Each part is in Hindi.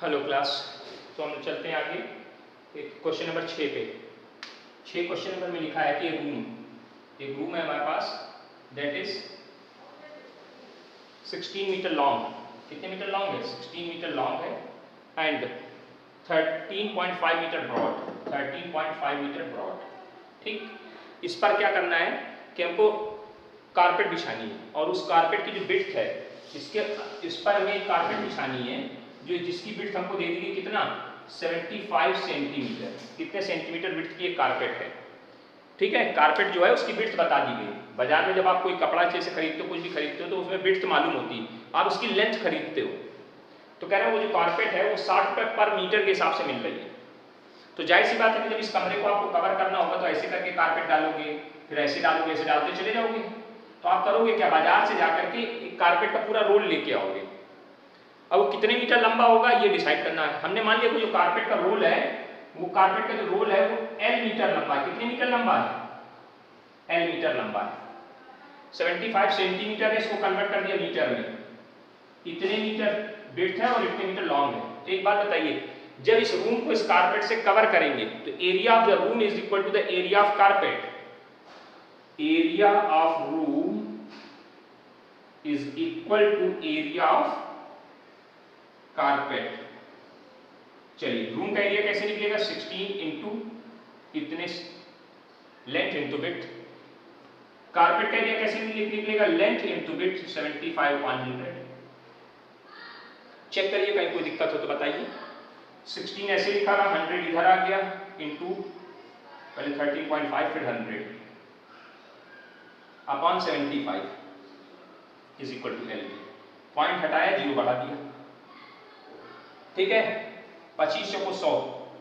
Hello class. तो हम चलते हैं आगे क्वेश्चन नंबर 6 पे। 6 क्वेश्चन नंबर में लिखा है कि एक रूम है हमारे पास दैट इज 16 मीटर लॉन्ग। कितने मीटर लॉन्ग है? 16 मीटर लॉन्ग है and 13.5 metre broad. 13.5 metre broad. ठीक, इस पर क्या करना है कि हमको कारपेट बिछानी है और उस कारपेट की जो विड्थ है इस पर हमें एक कारपेट बिछानी है जो जिसकी विड्थ हमको दे दी गई कितना 75 सेंटीमीटर। कितने सेंटीमीटर विड्थ की एक कारपेट है। ठीक है, कारपेट जो है उसकी विड्थ बता दी गई। बाजार में जब आप कोई कपड़ा अच्छे से खरीदते हो, कुछ भी खरीदते हो तो उसमें विड्थ मालूम होती है, आप उसकी लेंथ खरीदते हो। तो कह रहे हैं वो जो कारपेट है वो 60 रुपये पर मीटर के हिसाब से मिल रही है। तो जाहिर सी बात है कि जब इस कमरे को आपको कवर करना होगा तो ऐसे करके कारपेट डालोगे, फिर ऐसे डालोगे, ऐसे डालते चले जाओगे। तो आप करोगे क्या, बाजार से जाकर के एक कारपेट का पूरा रोल लेके आओगे। अब वो कितने मीटर लंबा होगा ये डिसाइड करना है। हमने मान लिया वो जो कारपेट का रोल है, वो कारपेट का जो रोल है वो L मीटर लंबा है। कितने मीटर लंबा है? L मीटर लंबा है। 75 सेंटीमीटर है, इसको कन्वर्ट कर दिया मीटर में। इतने मीटर विड्थ है और इतने मीटर लॉन्ग है। तो एक बात बताइए, जब इस रूम को इस कारपेट से कवर करेंगे तो area of the room is equal to the area of carpet. Area of room is equal to area of carpet. चलिए, रूम का एरिया कैसे निकलेगा? 16 इंटू इतने लेंथ इंटू विड्थ। कारपेट का एरिया कैसे निकलेगा? Length into width 75 100। चेक करिए कहीं कोई दिक्कत हो तो बताइए। 16 ऐसे लिखा था, 100 इधर आ गया इंटू पहले 13.5 फिर 100 upon 75 is equal to L। Point हटाया, 0 बढ़ा दिया। ठीक है, 25 को 100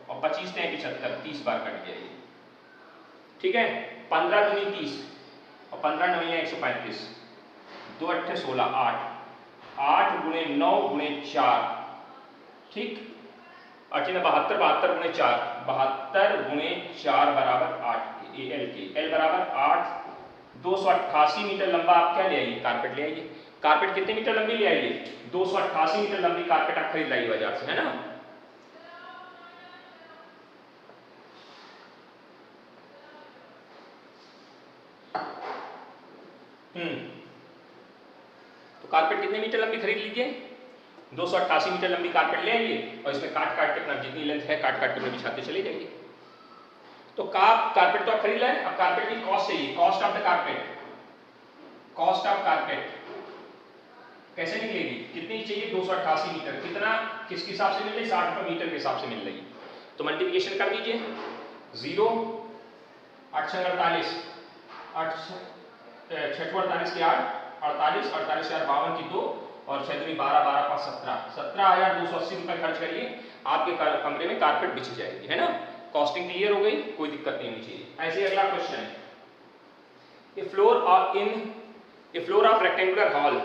और 25 ने 75, 30 बार कट गया ये। ठीक है, 15 दूनी 30 और 15 9 135, 2 8 16, 8 गुणे 9 गुणे 4। ठीक, 8 72, 72 गुणे 4, 72 गुणे 4 बराबर 8 L के। L बराबर 8, 288 मीटर लंबा आप क्या ले आइए? कारपेट ले आइए। कारपेट कितने मीटर लंबी ले आइए? 288 मीटर लंबी कारपेट आप खरीद लाइए बाजार से, है ना। तो कारपेट कितने मीटर लंबी खरीद लीजिए? 288 मीटर लंबी कारपेट ले आइए और इसमें काट काट के अपना जितनी लेंथ है काट काट के अपने बिछाते चले जाइए। तो कारपेट तो आप खरीद लाए, अब कारपेट की कॉस्ट चाहिए। Cost of the carpet, cost of carpet कैसे निकलेगी? कितनी चाहिए? 288 मीटर। कितना किसके हिसाब से मिल रही? 60 रुपये मीटर के हिसाब से मिल रही है। तो मल्टीप्लिकेशन कर दीजिए। 0 8 6 48, 8 6 48 के 8, 48, 48 4 52 की 2 और 6 दूनी 12, 12 5 17, 17,280 रुपये खर्च करिए, आपके कमरे में कारपेट बिछ जाएगी, है ना। कॉस्टिंग क्लियर हो गई, कोई दिक्कत नहीं होनी चाहिए। ऐसे अगला क्वेश्चन है, a floor of rectangular hall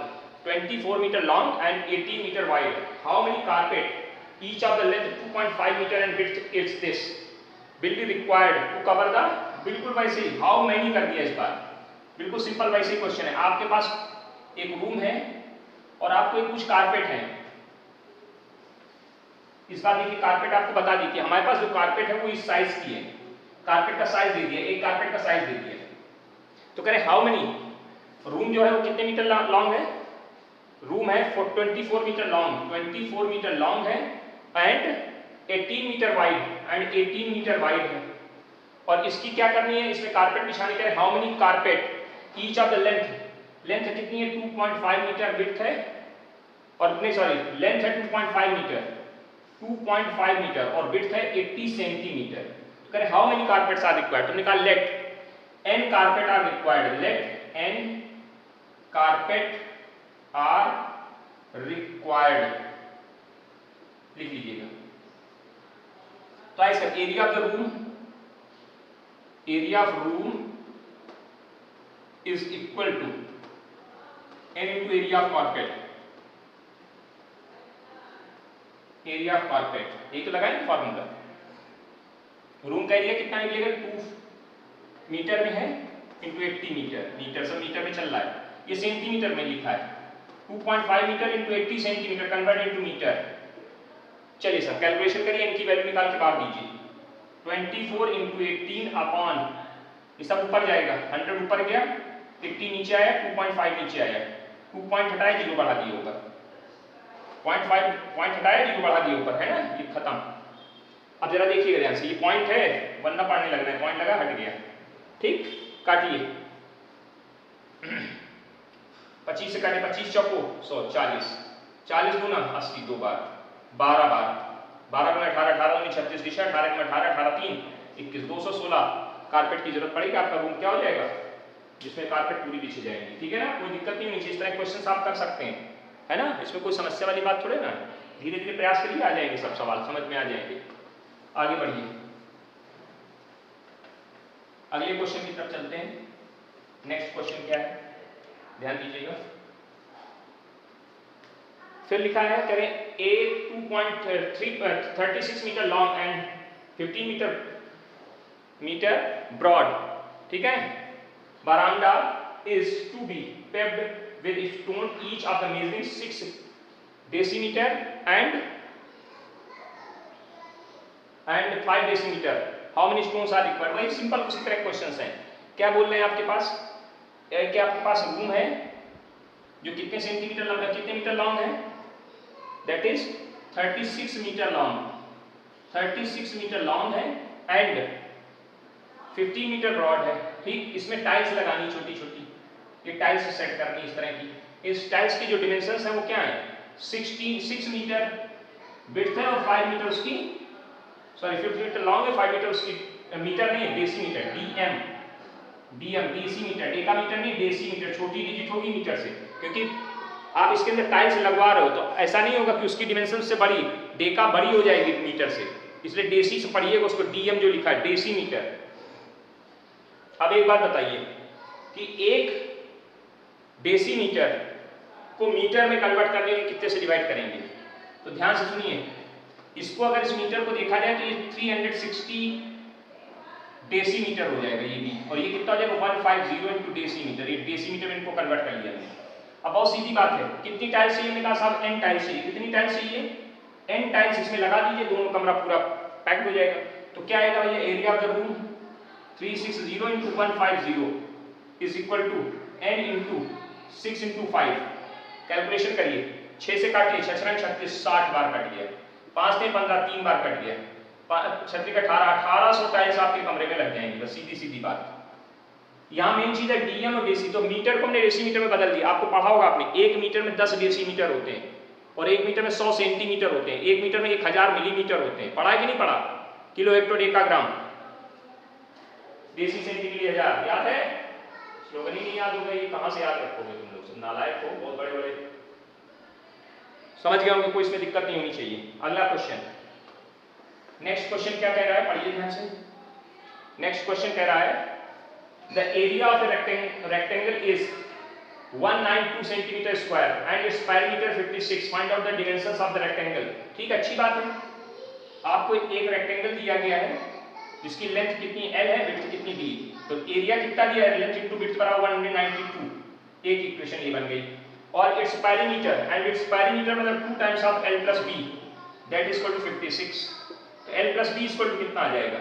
24 meter long and 18 meter wide. How many carpet, each of the length 2.5 meter and width is this, will be required to cover the? बिल्कुल वैसे ही how many कर दिया इस बार, बिल्कुल सिंपल वैसे ही क्वेश्चन है। आपके पास एक रूम है और आपको एक कुछ कारपेट है। इस बार देखिए कारपेट आपको बता दी कि हमारे पास जो कारपेट है वो इस साइज की है। कारपेट का साइज दे दिया, एक कारपेट का साइज दे दिया। तो कह रहे हाउ मेनी, रूम जो है वो कितने मीटर लॉन्ग है? रूम है 24 मीटर लॉन्ग, 24 मीटर लॉन्ग है and 18 metre wide and 18 metre wide है। और इसकी क्या करनी है? इसमें कारपेट बिछाने के लिए how many carpet, each of the length कितनी है? 2.5 मीटर विड्थ है और नहीं सॉरी लेंथ है 2.5 मीटर, 2.5 मीटर और विड्थ है 80 सेंटीमीटर। तो कह रहे how many carpets are required. तो निकाल let n carpet are required, let n carpet are required लिख लीजिएगा। तो ऐसा area of the room, area of room is equal to n into area of carpet. Area of carpet ये तो लगाएंगे फॉर्मूला। रूम का एरिया कितना निकलेगा? 2 मीटर में है इंटू 80 मीटर, मीटर सब मीटर में चल रहा है, ये सेंटीमीटर में लिखा है। 2.5 metre into 80 centimetre convert into metre चलिए सर कैलकुलेशन करिए, इनकी वैल्यू निकाल के बाहर दीजिए। 24 इंटू 18 अपॉन, ये सब ऊपर जाएगा, 100 ऊपर गया, 80 नीचे आया, 2.5 नीचे आया, 2 पॉइंट हटाए 0 बढ़ा दिए ऊपर, 0.5 पॉइंट हटाया 0 बढ़ा दिए ऊपर, है ना, ये खत्म। अब जरा देखिएगा ध्यान से, ये पॉइंट है वरना पढ़ने लगना है, पॉइंट लगा हट गया, ठीक, काटिए। 25 से काटे, 25 चौको 100, 40, 40 गुना 80 दो बार, 12 बार, 12 गुना 18, 18 गुना 36 दिशा, 18 गुना 18, 18 3 21, 216 कारपेट की जरूरत पड़ेगी, आपका रूम क्या हो जाएगा, जिसमें कारपेट पूरी बिछी जाएगी, ठीक है ना, कोई दिक्कत नहीं होनी, इस तरह क्वेश्चन आप कर सकते हैं, है ना, इसमें कोई समस्या वाली बात थोड़े ना, धीरे धीरे प्रयास करिए, आ जाएंगे सब सवाल समझ में आ जाएंगे। आगे बढ़िए, अगले क्वेश्चन की तरफ चलते हैं। नेक्स्ट क्वेश्चन क्या है, ध्यान दीजिएगा। फिर लिखा है, करें a 2.36 metre long and 15 metre broad, ठीक है, बरामदा is to be paved with stone each of the measuring 6 decimetre and 5 decimetre, how many stones are required. वही सिंपल उसी तरह क्वेश्चंस हैं। क्या बोल रहे हैं आपके पास, क्या आपके पास रूम है जो कितने सेंटीमीटर लंबा, कितने मीटर लॉन्ग है, that is 36 metre long, 36 metre long है एंड 15 मीटर ब्रॉड है, ठीक। इसमें टाइल्स लगानी छोटी छोटी, ये टाइल्स सेट करनी इस तरह की। इस टाइल्स की जो डिमेंशंस है वो क्या है, 6 मीटर विड्थ है और 5 मीटर उसकी, सॉरी 50 मीटर लॉन्ग है, 5 मीटर उसकी, मीटर नहीं डेसीमीटर, डीएम डेसीमीटर, डेकामीटर नहीं डेसीमीटर, छोटी डिजिट होगी मीटर से, क्योंकि आप इसके अंदर टाइल्स लगवा रहे हो तो ऐसा नहीं होगा कि उसकी डिमेंशन से बड़ी, डेका बड़ी हो जाएगी मीटर से, इसलिए डेसी से पढ़िएगा उसको, डीएम जो लिखा है डेसीमीटर। अब एक बात बताइए कि एक डेसीमीटर को मीटर में कन्वर्ट करने के कितने से डिवाइड करेंगे, तो ध्यान से सुनिए, इसको अगर इस मीटर को देखा जाए तो ये 360 डेसीमीटर हो जाएगा ये भी, और ये कितना हो जाएगा 150 इंटू डेसीमीटर, ये डेसीमीटर में इनको कन्वर्ट कर लिया हमने। अब बहुत सीधी बात है, कितनी टाइल्स चाहिए, मैंने कहा साहब n टाइल्स चाहिए, कितनी टाइल्स चाहिए, n टाइल्स इसमें लगा दीजिए, दोनों कमरा पूरा पैक्ड हो जाएगा। तो क्या आएगा भैया, area of the room 360 into 150 is equal to n into 6 into 5, calculation करिए, 6 से काटिए, 6 36 60 बार कट गया, 5 से 15 3 बार कट गया, 36 का 1800 टाइल्स आपके कमरे में लग जाएंगे, बस सीधी सीधी बात। यहाँ मेन चीज है डीएम और डेसी, तो मीटर को हमने डेसीमीटर में बदल दिया, आपको पढ़ा होगा आपने, 1 मीटर में 10 डेसीमीटर होते हैं और 1 मीटर में 100 सेंटीमीटर होते हैं, 1 मीटर में 1000 मिलीमीटर होते हैं, पढ़ा है कि नहीं पढ़ा, kilo hecto decagram, deci centimetre 1000, याद है, स्लोगन ही नहीं याद होगा, ये कहाँ से याद रखोगे तुम लोग, नालायक हो, बहुत बड़े बड़े, समझ गए होंगे, कोई इसमें दिक्कत नहीं होनी चाहिए। अगला क्वेश्चन, नेक्स्ट क्वेश्चन क्या कह रहा है, पढ़िए ध्यान से। नेक्स्ट क्वेश्चन कह रहा है, the area of a rectangle is 192 centimetre square and its perimeter 56, find out the dimensions of the rectangle. ठीक, अच्छी बात है, आपको एक रेक्टेंगल दिया गया है जिसकी लेंथ कितनी l है, विड्थ कितनी d, तो एरिया कितना दिया है, लेंथ इनटू विड्थ बराबर 192, एक इक्वेशन ये बन गई, और its perimeter, and its perimeter मतलब 2 times of l plus b, that is equal to 56, तो l plus b equal to कितना आ जाएगा,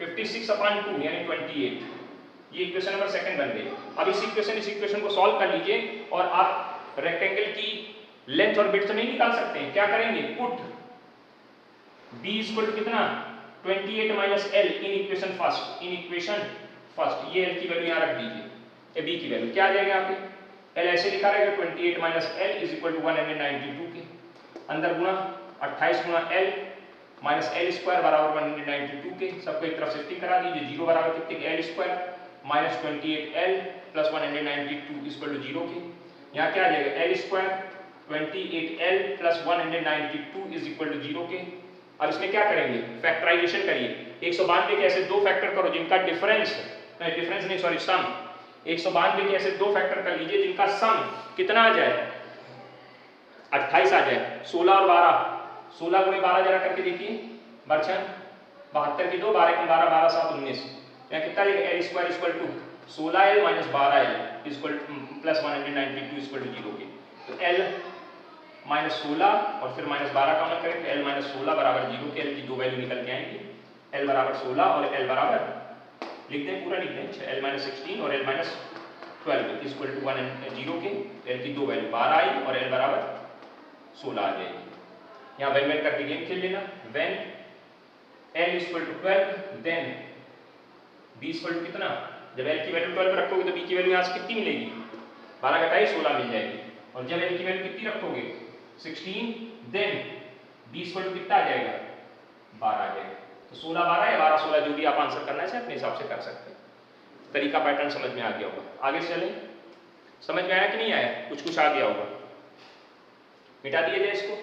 56/2 यानी 28, ये इक्वेशन नंबर सेकंड बन गई। अब इस इक्वेशन को सॉल्व कर लीजिए और आप रेक्टेंगल की लेंथ और विड्थ नहीं निकाल सकते हैं, क्या करेंगे, पुट b इक्वल टू कितना 28 minus l in equation first, ये l की वैल्यू यहाँ रख दीजिए, ये b की वैल्यू क्या आ जाएगा आपके, l ऐसे लिखा रहेगा 28 minus l is equal to 192 के अंदर गुना 28 गुना l माइनस l स्क्वायर बराबर 192 के, सबको एक तरफ शिफ्टिंग करा दीजिए, 0 बराबर कितने के, l square minus 28l plus 192 equal to 0 के, यहाँ क्या आ जाएगा, l square 28l plus 192 is equal to 0 के। अब इसमें क्या करेंगे, फैक्टराइजेशन करिए, 192 के ऐसे दो फैक्टर करो जिनका डिफरेंस नहीं सॉरी सम, 192 के ऐसे दो फैक्टर कर लीजिए जिनका सम कितना आ जाए, 28 आ जाए, 16 और 12, 16 गुणे 12 जरा करके देखिए, बर्छन 72 की 2, 12 की 12, 12 7 19, यहाँ कितना आएगा, l square equal to 16l minus 12l equal plus 192 equal to 0 के, तो l -16 और फिर -12 कॉमन करें तो l -16 बराबर 0 के l की दो वैल्यू निकल के आएंगी, l बराबर 16 और l बराबर लिख दें, पूरा लिख दें, l -16 और l -12 इक्वल टू 1 एंड 0 के l की दो वैल्यू 12 आई और l बराबर 16 आ जाएगी। यहाँ वेन करके गेम खेल लेना, when l equal to 12 then b equal to कितना, जब l की वैल्यू 12 रखोगे तो b की वैल्यू यहाँ से कितनी मिलेगी, 12 घटाई 16 मिल जाएगी, और जब l की वैल्यू कितनी रखोगे 16 देन b इक्वल टू कितना आ जाएगा 12 आ जाएगा। तो 16 12 या 12 16 जो भी आप आंसर करना है अपने हिसाब से कर सकते हैं। तरीका पैटर्न समझ में आ गया होगा, आगे चलें। समझ में आया कि नहीं आया, कुछ कुछ आ गया होगा, मिटा दिया जाए इसको।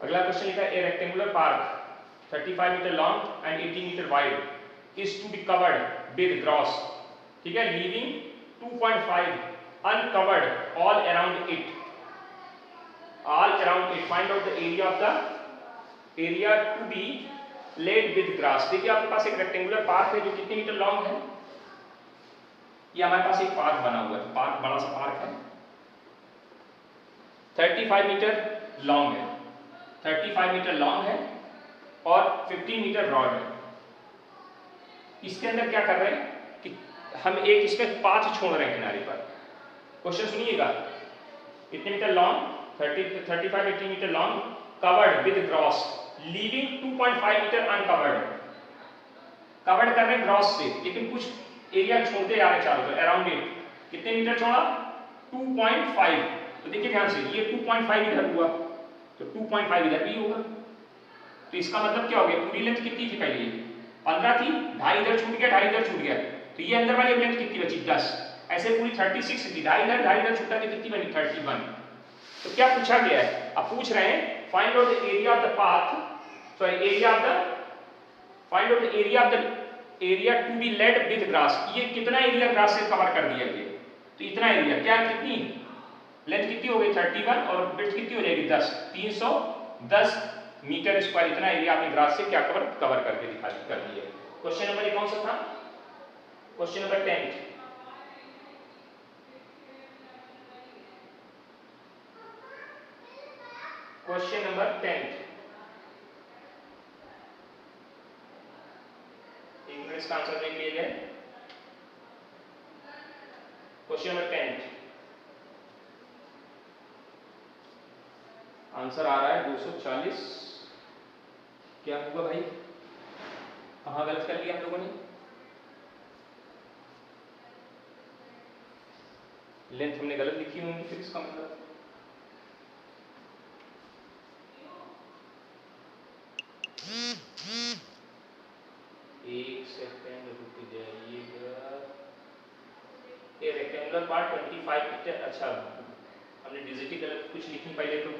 अगला क्वेश्चन लिखा है, a rectangular park 35 metre long and 18 metre wide is to be covered with grass, ठीक है, leaving 2.5 uncovered all around it, find out the area of the area to be laid with grass. देखिए आपके पास एक रेक्टेंगुलर पार्क है जो कितने मीटर लॉन्ग है, ये हमारे पास एक पार्क बना हुआ है, पार्क बड़ा सा पार्क है, 35 मीटर लॉन्ग है, 35 मीटर लॉन्ग है और 15 मीटर ब्रॉड है। इसके अंदर क्या कर रहे हैं कि हम एक इसमें पाथ छोड़ रहे हैं किनारे पर। क्वेश्चन सुनिएगा, कितने metre long, 35 18 metre long, covered with grass, leaving 2.5 metre uncovered, covered कर रहे हैं ग्रॉस से लेकिन कुछ एरिया छोड़ते जा रहे हैं चारों तरफ अराउंड इट, कितने मीटर छोड़ा 2.5। तो देखिए ध्यान से, ये 2.5 इधर हुआ तो 2.5 इधर भी होगा, तो इसका मतलब क्या हो गया, पूरी लेंथ कितनी थी पहले 15 थी, ढाई इधर छूट गया, ढाई इधर छूट गया, तो ये अंदर वाली लेंथ कितनी बची 10, ऐसे पूरी 36 थी, ढाई इधर छूटा तो कितनी बनी 31। तो क्या पूछा गया है, अब पूछ रहे हैं find out the area of the path, sorry area of the, find out the area of the area to be laid with grass, ये कितना एरिया ग्रास से कवर कर दिया गया, तो इतना एरिया क्या, कितनी लेंथ कितनी हो गई 31 और विड्थ कितनी हो जाएगी 10, 310 मीटर स्क्वायर, इतना एरिया आपने ग्रास से क्या कवर करके दिखा कर दिया। क्वेश्चन नंबर कौन सा था, क्वेश्चन नंबर 10, क्वेश्चन नंबर 10, एक मिनट इसका आंसर देख लिया जाए। क्वेश्चन नंबर 10 आंसर आ रहा है 240। क्या हुआ भाई, कहाँ गलत कर लिया आप लोगों ने, लेंथ हमने गलत लिखी होंगी फिर इसका मतलब, एक सेकंड रुक जाइएगा। ये रेक्टेंगुलर पार्ट 25 मीटर, अच्छा हमने डिजिट गलत कुछ लिखी पहले, तो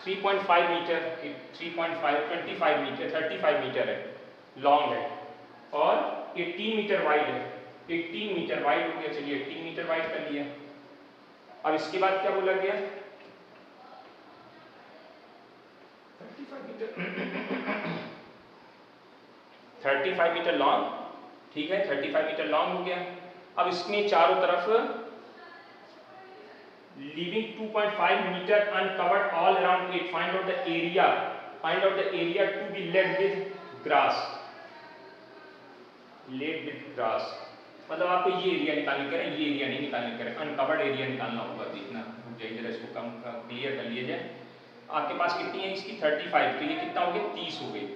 3.5 मीटर, 3.5 25 मीटर 35 मीटर है लॉन्ग है और 18 मीटर वाइड है, 18 मीटर वाइड हो गया, चलिए 18 मीटर वाइड कर लिया। अब इसके बाद क्या बोला गया 35 मीटर लॉन्ग, ठीक है 35 मीटर लॉन्ग हो गया। अब इसमें चारों तरफ leaving 2.5 meter uncovered all around it, find out the area to be laid with grass, मतलब आपको ये एरिया निकालने करें, ये एरिया नहीं निकालने करें, अनकवर्ड एरिया निकालना होगा। देखना जरा इसको कम क्लियर कर लिया जाए। आपके पास कितनी है इसकी 35, तो ये कितना हो गया 30 हो गई,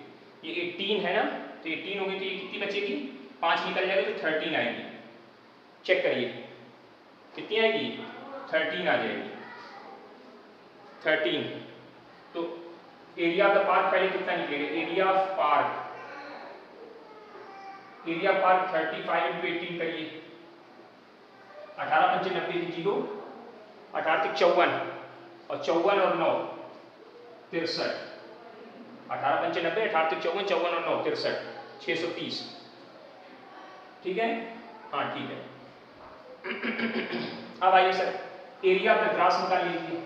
ये 18 है ना, तो 18 हो गई, तो ये कितनी बचेगी 5 निकल जाएगा तो 13 आएगी। चेक करिए कितनी आएगी 13 आ जाएगी 13। तो एरिया ऑफ द पार्क पहले कितना निकलेगा, एरिया ऑफ पार्क 35 इंटू 18 करिए, 18 पंचे 90 की 0, 18 तक 54 और 54 और 9 63, 18 पंचे 90, 18 तक 54, 54 और 9 63, 630, ठीक है, हाँ ठीक है। अब आइए sir area of the grass निकाल लीजिए,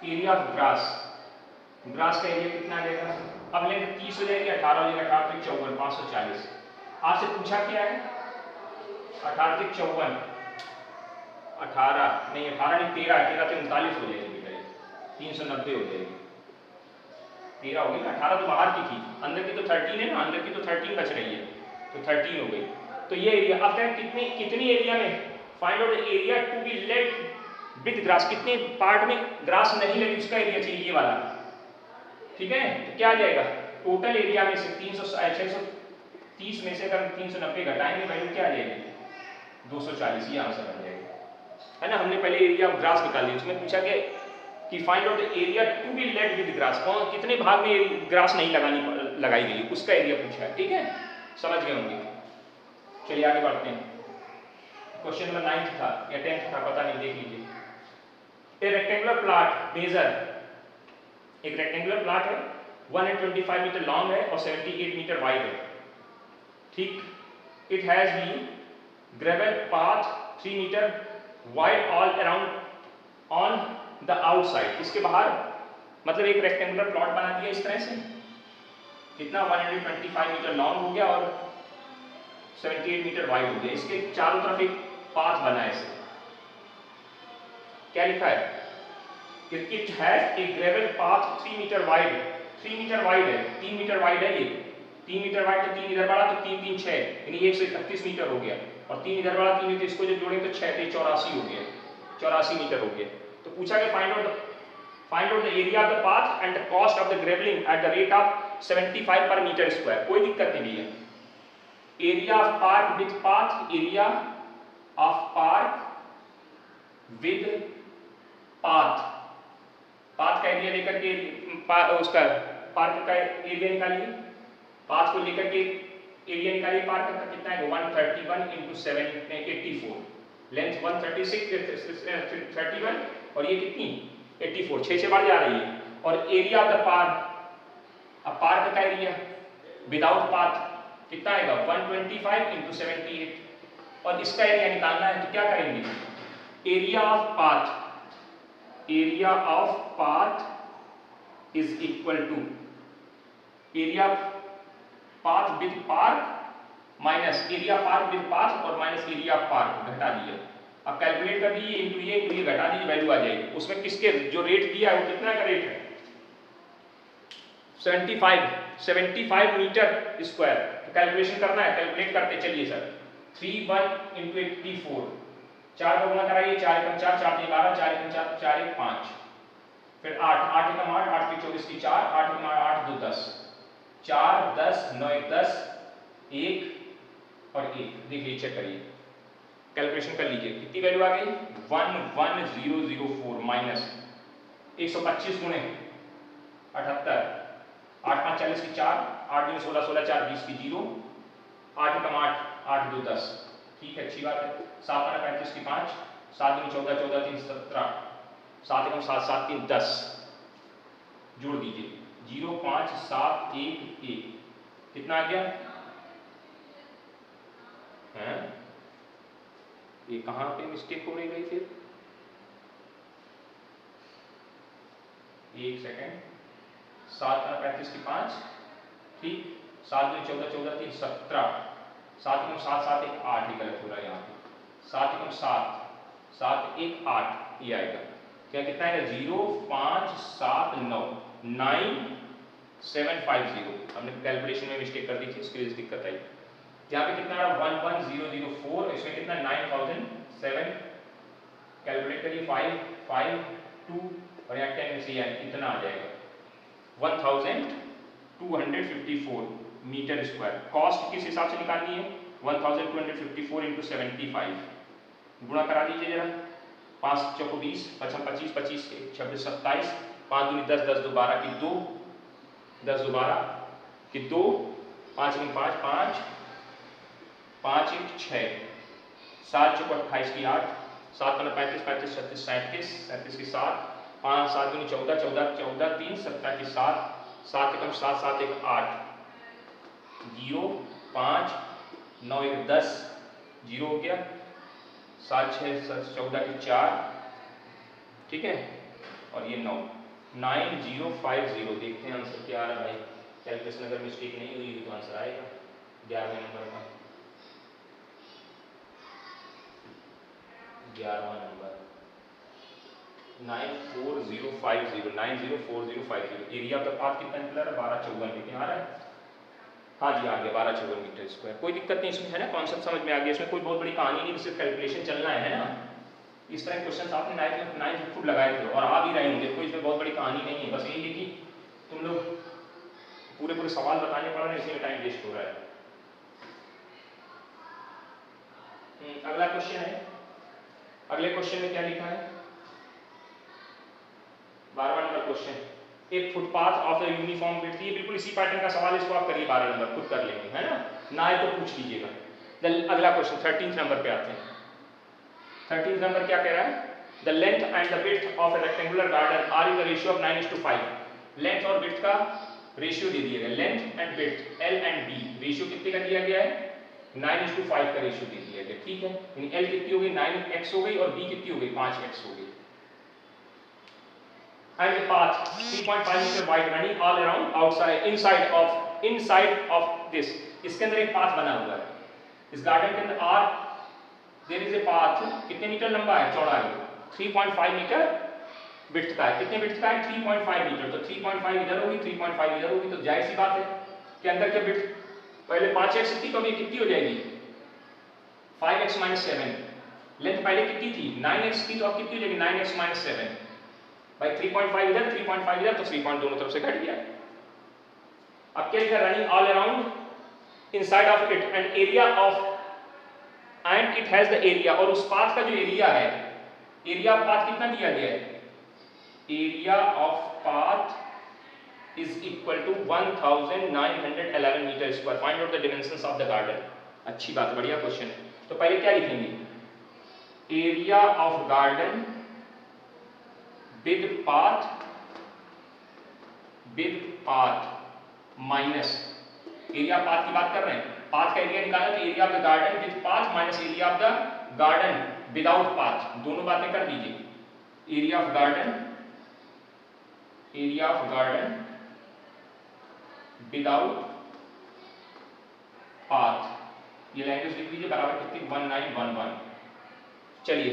एरिया ऑफ ग्रास का एरिया कितना आ जाएगा अब लेंथ 30 हो जाएगी, 18 हो जाएगा, 18 54 540। आपसे पूछा क्या है? 18 54 18 नहीं 18 नहीं 13 13 तो 39 हो जाएगी बेटा, 390 हो जाएगी। 13 हो गई ना, 18 तो बाहर की थी, अंदर की तो 13 है ना, अंदर की तो 13 बच रही है, तो 13 हो गई। तो ये एरिया अब क्या कितनी एरिया में find out area to be laid with grass, कितने पार्ट में ग्रास नहीं लगी उसका एरिया चाहिए, ये वाला। ठीक है, तो क्या आ जाएगा टोटल एरिया में से 630 में से अगर 390 घटाएंगे वैल्यू क्या आ जाएगी 240, ये आंसर बन जाएगा, है ना। हमने पहले एरिया ऑफ ग्रास निकाल लिया, उसमें पूछा गया कि find out the area to be laid with grass, कौन कितने भाग में ग्रास नहीं लगाई गई उसका एरिया पूछा है। ठीक है, समझ गए होंगे। चलिए आगे बढ़ते हैं। क्वेश्चन नंबर 9 था या 10 था पता नहीं, देख लीजिए। ए रेक्टेंगुलर प्लॉट मेजर, एक रेक्टेंगुलर प्लॉट है 125 मीटर लॉन्ग है और 78 मीटर वाइड है। ठीक, it has been gravel path 3 metre wide all around on the outside, इसके बाहर मतलब एक रेक्टेंगुलर प्लॉट बना दिया इस तरह से, कितना 125 मीटर लॉन्ग हो गया और 78 मीटर वाइड हो गया, इसके चारों तरफ एक पाथ बना है। इसे क्या लिखा है? It has a gravel path 3 metre wide, 3 metre wide है, 3 मीटर वाइड है, ये 3 मीटर वाइड, तो 3 इधर बढ़ा तो 3 3 6 यानी 131 मीटर हो गया, और 3 इधर बढ़ा 3 तो इसको जब जोड़ेंगे तो 6 3 84 हो गया, 84 मीटर हो गया। तो पूछा गया find out the area of the path and the cost of the gravelling at the rate of 75 per meter square. कोई दिक्कत नहीं है, area of park with path, area of park with path, path का एरिया लेकर के उसका पार्क का एरिया निकालिए, पाथ को लेकर के एरिया निकालिए, पार्क का कितना है 131 इंटू 7 84, लेंथ 136 31 और ये कितनी 84, 6 से बढ़ जा रही है। और एरिया ऑफ द पार्क, अब पार्क का एरिया विदाउट पाथ कितना आएगा 125 इंटू 78, और इसका एरिया निकालना है तो क्या करेंगे, area of path, area of path is equal to area path with park minus area park with path और माइनस एरिया पार्क, घटा दिया। अब कैलकुलेट कर दीजिए, इंटू ये घटा दीजिए, वैल्यू आ जाएगी। उसमें किसके जो रेट दिया है वो कितना का रेट है 75 मीटर स्क्वायर। तो कैलकुलेशन करना है, कैलकुलेट करते चलिए सर। 31 इंटू 84, 4 को गुणा कराइए, 4 एकम 4, 4 3 12, 4 एकम 4, 4 1 5, फिर 8, 8 एकम 8, 8 3 24 की 4, 8 एकम 8 2 10, 4 10 9 1 10, 1 और 1, देखिए चेक करिए, कैलकुलेशन कर लीजिए, कितनी वैल्यू आ गई 11004 माइनस 125 गुणे 78, 8 5 40 की 4, 8 2 16 16 4 20 की 0, 8 एकम 8, 8 2 10, ठीक है अच्छी बात है। 7 8 35 की 5, 7 2 14 14 3 17, 7 एकम 7 7 3 10, जोड़ दीजिए 0 5 7 1 1, कितना आ गया है? ये कहाँ पे मिस्टेक हो रही गई फिर, एक सेकेंड, 7 35 की 5, ठीक, 7 2 14 14 3 17, 7 एकम 7 7 1 8, ही गलत हो रहा है यहाँ पे, 7 एकम 7 7 1 8, ये आएगा क्या, कितना आएगा 0 5 7 9 9 7 5 0। हमने कैलकुलेशन में मिस्टेक कर दी थी, इसके लिए दिक्कत आई। यहाँ पे कितना आ रहा 11004, इसमें कितना 9007, कैलकुलेट करिए 5 5 2 और यहाँ 10 में से इतना आ जाएगा 1254 मीटर स्क्वायर। कॉस्ट किस हिसाब से निकालनी है 1254 इंटू 75, गुणा करा दीजिए जरा, 5 चौको 20, 5 25 25 26 27, 5 दूनी 10 10 2 12 की 2, 10 2 12 की 2, 5 में 5 5 5 1 6, 7 चौको 28 की 8, 7 35 35 36 37 37 की 7, 5 7 दूनी 14 14 14 3 17 की 7, 7 एकम 7 7 1 8, 0 5 9 1 10, 0 हो गया, 7 6 14 की 4, ठीक है, और ये 9 9050, देखते हैं आंसर क्या आ रहा है भाई, कैलकुलेशन अगर मिस्टेक नहीं हुई तो आंसर आएगा 11वें नंबर का। 11वां number 94050 area of the path कितना निकला है 1254 मीटर आ रहा है। हाँ जी आ गया 1254 मीटर स्क्वायर। कोई दिक्कत नहीं इसमें है ना, कॉन्सेप्ट समझ में आ गया। इसमें कोई बहुत बड़ी कहानी नहीं, सिर्फ कैलकुलेशन चलना है ना। इस तरह क्वेश्चन आपने नाइन्थ फुट लगाए थे और आ भी रहे होंगे, कोई इसमें बहुत बड़ी कहानी नहीं है। बस यही है कि तुम लोग पूरे पूरे सवाल बताने पड़ रहे हैं, इसी में टाइम वेस्ट हो रहा है। अगला क्वेश्चन है, अगले क्वेश्चन में क्या लिखा है 12वां नंबर क्वेश्चन, एक footpath of the uniform width. ये बिल्कुल इसी पैटर्न का सवाल, इसको आप करिए 12 नंबर खुद कर लेंगे है ना है तो पूछ लीजिएगा। अगला क्वेश्चन 13th नंबर पे आते हैं। 13th नंबर क्या कह रहा है, the length and the width of a rectangular garden are in the ratio of 9:5। Length और विड्थ का रेशियो दे दिया गया, length and width L and B ratio कितने का दिया गया है 9:5 का रेशियो दे दिया गया। ठीक है, यानी एल कितनी हो गई 9x हो गई और बी कितनी हो गई 5x हो गई। and a path 3.5 meter wide running all around outside inside of this। इसके अंदर एक पाथ बना हुआ है, इस गार्डन के अंदर are there is a path कितने मीटर लंबा है चौड़ा है 3.5 मीटर विड्थ का है। कितने विड्थ का है 3.5 मीटर, तो 3.5 इधर होगी 3.5 इधर होगी, तो जाहिर सी बात है कि अंदर के विड्थ पहले 5x थी तो अभी कितनी हो जाएगी 5x - 7। लेंथ पहले कितनी थी 9x थी तो अब कितनी हो जाएगी 9x - 7 भाई 3.5 इधर 3.5 इधर, तो 3 पॉइंट दोनों तरफ से घट गया। अब क्या लिखा running all around inside of it and area of and it has the area, और उस पाथ का जो एरिया है, एरिया ऑफ पाथ कितना दिया गया है area of path is equal to 1911 metre square. Find out the dimensions of the garden. अच्छी बात, बढ़िया क्वेश्चन है। तो पहले क्या लिखेंगे area of garden with path minus area path की बात कर रहे हैं, पाथ का एरिया निकालना तो area of the garden with path minus area of the garden without path, दोनों बातें कर दीजिए। Area of garden without path, ये लैंग्वेज लिख लीजिए बराबर कितनी 1911। चलिए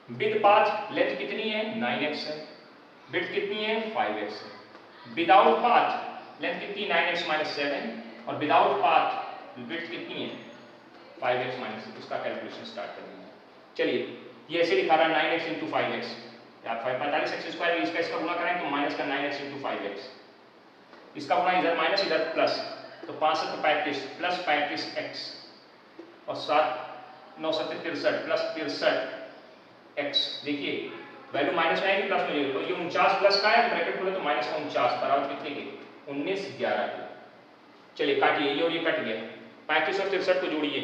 विद पाथ लेंथ कितनी है 9x है, विड्थ कितनी है 5x है। विदाउट पाथ लेंथ कितनी 9x - 7 और विदाउट पाथ विड्थ कितनी है 5x - 6। इसका कैलकुलेशन स्टार्ट कर देंगे। चलिए ये ऐसे लिखा रहा है 9x × 5x, आप 45x² इसका गुना करें तो माइनस का 9x × 5x, इसका गुना इधर माइनस इधर प्लस, तो 5 × 35 प्लस 35x और 7 9 × 63 प्लस 63x। देखिए वैल्यू माइनस में आएगी प्लस में जाएगी, तो ये 49 प्लस का है ब्रैकेट खोले तो माइनस का 49 बराबर कितने के 19 11 के। चलिए काटिए ये और ये कट गया, 35 और 63 को जोड़िए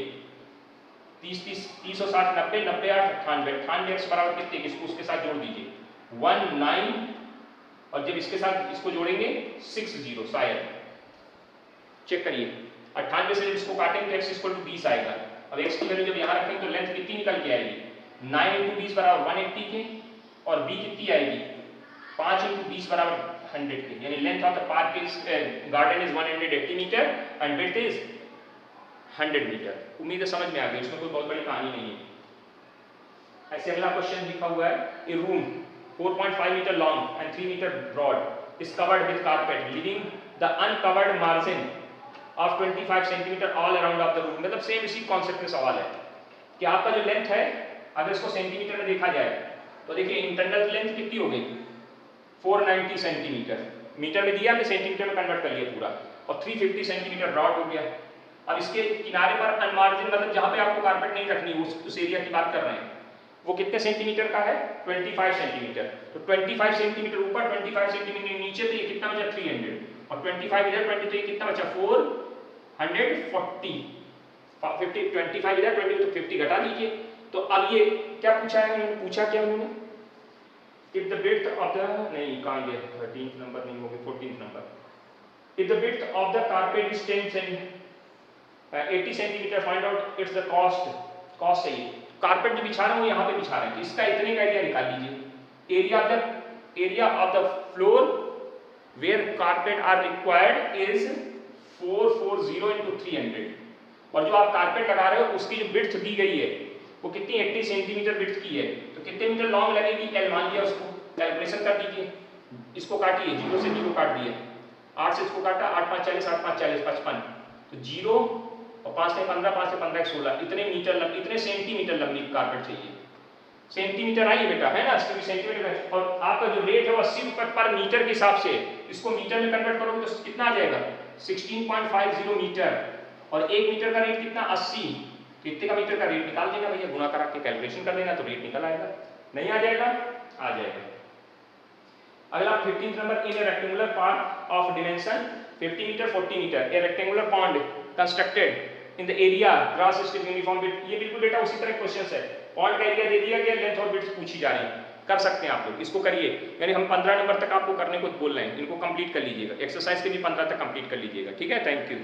30 और 60 90 90 8 98 98x बराबर कितने के, इसको उसके साथ जोड़ दीजिए 19 और जब इसके साथ इसको जोड़ेंगे 60 शायद चेक करिए 98 से जब इसको काटेंगे तो x = 20 आएगा। अब x की वैल्यू जब यहाँ रखेंगे तो लेंथ कितनी निकल के आएगी 9 × 20 बराबर 180 के और b कितनी आएगी 5 × 20 बराबर 100 के, यानी length of the park is garden is 180 metre and width is 100 metre. उम्मीद है समझ में आ गई, इसमें कोई बहुत बड़ी कहानी नहीं है। ऐसे अगला क्वेश्चन लिखा हुआ है a room 4.5 meter long and 3 meter broad is covered with carpet leaving the uncovered margin of 25 centimeter all around of the room. मतलब सेम इसी कॉन्सेप्ट में सवाल है कि आपका जो लेंथ है अगर इसको सेंटीमीटर में देखा जाए तो देखिए इंटरनल लेंथ कितनी हो गई 490 सेंटीमीटर, मीटर में दिया हमने सेंटीमीटर में कन्वर्ट कर लिया पूरा, और 350 सेंटीमीटर ब्रॉड हो गया। अब इसके किनारे पर अनमार्जिन मतलब जहां पे आपको कारपेट नहीं रखनी उस एरिया की बात कर रहे हैं, वो कितने सेंटीमीटर का है 25 सेंटीमीटर। तो 25 सेंटीमीटर ऊपर 25 सेंटीमीटर नीचे, तो ये कितना बचा 300 और 25 इधर 20, तो ये कितना बचा 440 50 25 इधर 20 तो 50 घटा दीजिए। तो अब ये क्या पूछा है उन्होंने, पूछा क्या उन्होंने if the width of the नहीं कहां गया 13th नंबर नहीं हो गया 14th number, if the width of the carpet is 80 centimetre find out it's the cost चाहिए। कारपेट जो बिछा रहे हैं वो यहाँ पे बिछा रहे हैं, इसका इतने का एरिया निकाल लीजिए। Area of the floor where carpet are required is 440 into 300, और जो आप कारपेट लगा रहे हो उसकी जो विड्थ दी गई है वो कितनी 80 सेंटीमीटर विड्थ की है, तो कितने मीटर लॉन्ग लगेगी, एल मान लिया उसको, कैलकुलेशन कर दीजिए, इसको काटिए, 0 से 0 काट दिए, 8 से इसको काटा, 8 5 40, 8 5 40 55, तो 0 और 5 से 15, 5 से 15 16, इतने मीटर इतने सेंटीमीटर लंबी कारपेट चाहिए। सेंटीमीटर आई बेटा, है ना, क्योंकि सेंटीमीटर है, और आपका जो रेट है वो 80 रुपये पर मीटर के हिसाब से, इसको मीटर में कन्वर्ट करोगे तो कितना आ जाएगा, 16.50 मीटर, और 1 मीटर का रेट कितना 80, कितने का मीटर का रेट निकाल देना भैया, गुना करा के कैलकुलेशन कर देना तो रेट निकल आएगा, नहीं आ जाएगा, आ जाएगा। अगला 15 number, in a rectangular part of dimension 50 metre 40 metre a rectangular pond constructed in the area grass strip uniform width, ये बिल्कुल बेटा उसी तरह क्वेश्चन है, पॉन्ड का एरिया दे दिया गया, लेंथ और विड्थ पूछी जा रही है, कर सकते हैं आप लोग, इसको करिए, यानी हम 15 नंबर तक आपको करने को बोल रहे हैं, इनको कंप्लीट कर लीजिएगा, एक्सरसाइज के भी 15 तक कंप्लीट कर लीजिएगा, ठीक है, थैंक यू।